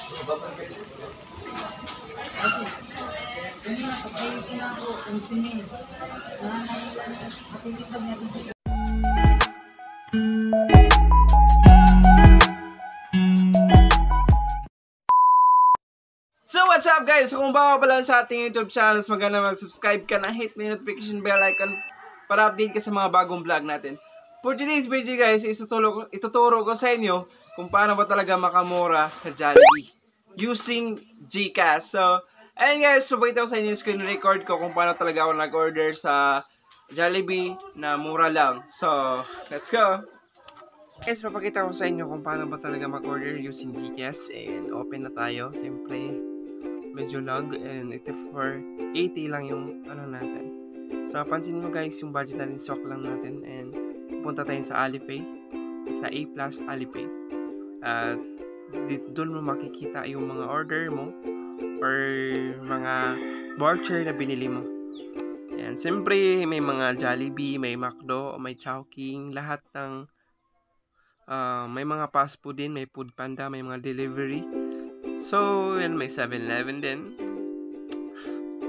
So what's up guys? Kung bago pa lang sa ating YouTube channel, maganda mag-subscribe ka na, hit the notification bell icon para update ka sa mga bagong vlog natin. For today's video guys, ituturo ko sa inyo kung paano ba talaga makamura sa Jollibee using GCash. So, ayun guys, supakita ko sa inyo yung screen record ko kung paano talaga ako nag-order sa Jollibee na mura lang. So, let's go! Guys, papakita ko sa inyo kung paano ba talaga mag-order using GCash. And open na tayo. Siyempre, medyo lag. And ito for 80 lang yung ano natin. So, pansin mo guys, yung budget natin, swak lang natin. And punta tayo sa Alipay. Sa A Plus Alipay. At doon mo makikita yung mga order mo or mga voucher na binili mo. And siyempre, may mga Jollibee, may McDo, may Chowking, lahat ng may mga fast food din, may Food Panda, may mga delivery. So, yan, may 7-Eleven din.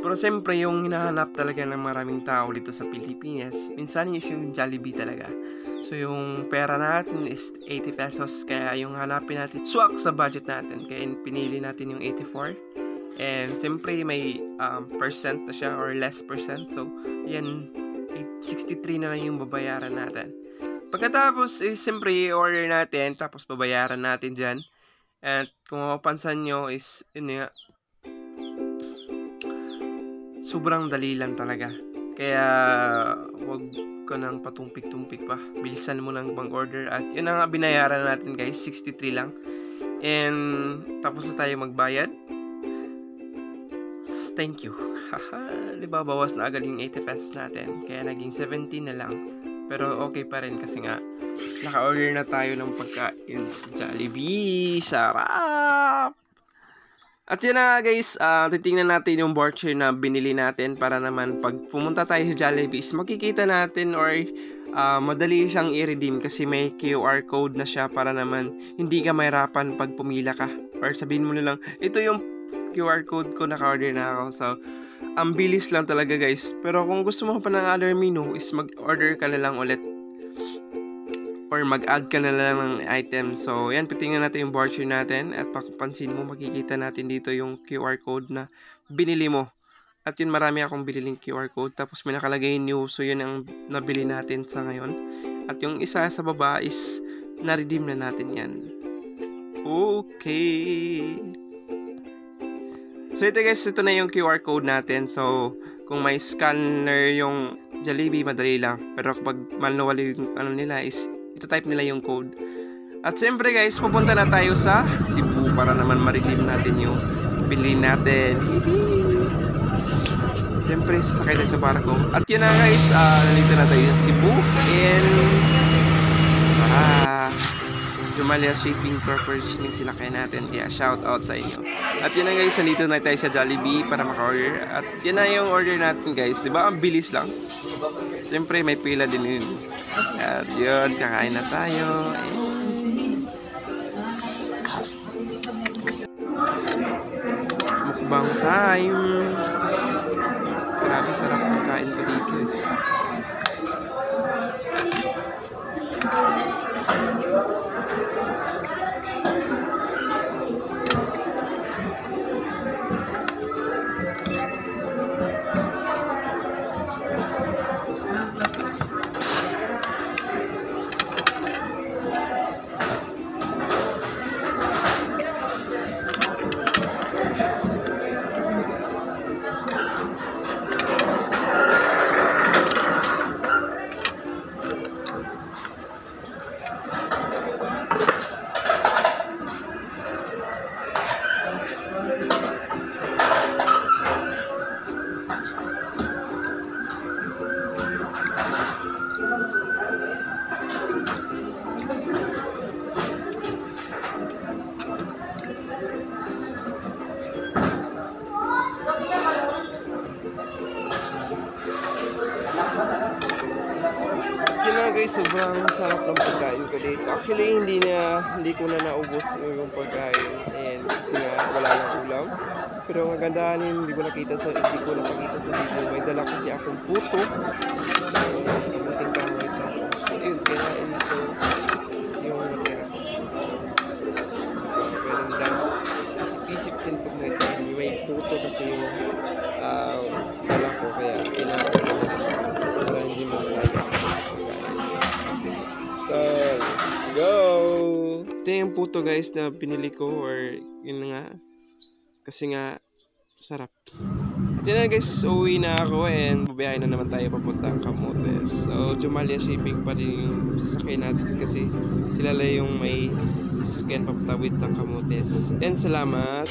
Pero siyempre, yung hinahanap talaga ng maraming tao dito sa Pilipinas, minsan yung Jollibee talaga. So, yung pera natin is 80 pesos. Kaya yung hanapin natin, swak sa budget natin. Kaya pinili natin yung 84. And siyempre, may percent na siya or less percent. So, yan, 63 na lang yung babayaran natin. Pagkatapos, siyempre, i-order natin, tapos babayaran natin dyan. At kung mapapansin nyo is, yun nga, sobrang dali lang talaga. Kaya, wag ka nang patumpik-tumpik pa. Bilisan mo nang mag-order. At yun na nga, binayaran natin guys, 63 lang. And, tapos na tayo magbayad. Thank you. Haha, diba, bawas na agad yung 80 pesos natin. Kaya naging 17 na lang. Pero okay pa rin kasi nga naka-order na tayo ng pagkain sa Jollibee. Sarap! At yun na guys, titingnan natin yung voucher na binili natin para naman pag pumunta tayo sa Jollibee is makikita natin or madali siyang i-redeem kasi may QR code na siya para naman hindi ka mahirapan pag pumila ka. Or sabihin mo na lang, ito yung QR code ko, naka-order na ako. So, ang bilis lang talaga guys. Pero kung gusto mo pa ng other menu is mag-order ka na lang ulit or mag-add ka na lang ng item. So yan, pitingnan natin yung voucher natin at papansin mo, makikita natin dito yung QR code na binili mo. At yun, marami akong biniling QR code, tapos may nakalagay new. So yun ang nabili natin sa ngayon. At yung isa sa baba is na-redeem na natin yan. Okay. So ito guys, ito na yung QR code natin. So kung may scanner yung Jollibee, madali lang. Pero kapag manual yung ano nila is ito-type nila yung code. At siyempre guys, pupunta na tayo sa Cebu para naman ma-redeem natin yung bilhin natin. Siyempre, sasakay tayo sa barko. At yun na guys, nandito na tayo sa Cebu. And Jumalia Shipping Corporation yung sinakay natin. Kaya shout out sa inyo. At yun na guys, nandito na tayo sa Jollibee para maka-order. At yun na yung order natin guys. Diba? Ang bilis lang. Siyempre may pila din yun. At yun, kakain na tayo. Mukbang time. Grabe sarap ang kain ko dito. guys, sobrang sarap ng pagkain ko dito. Actually, hindi ko na naubos yung pagkain. Ayan, kasi nga Pero ang kagandahan yun, hindi ko nakita sa video. May dala kasi akong puto. Buting kamoy. Tapos, ayun, kinain ito yung natira. Pero isip-isip din po na ito. May puto kasi yung dala ko. Kaya kinain ko para hindi masayang. So, go! Ito yung puto guys na pinili ko or yun nga. Kasi nga, sarap. At yun na guys, uwi na ako and bubiyahin na naman tayo papuntang Camotes. So, Jumalia Shipping pa rin yung sasakyan natin kasi sila lang yung may sasakyan papatawid ng Camotes. And salamat!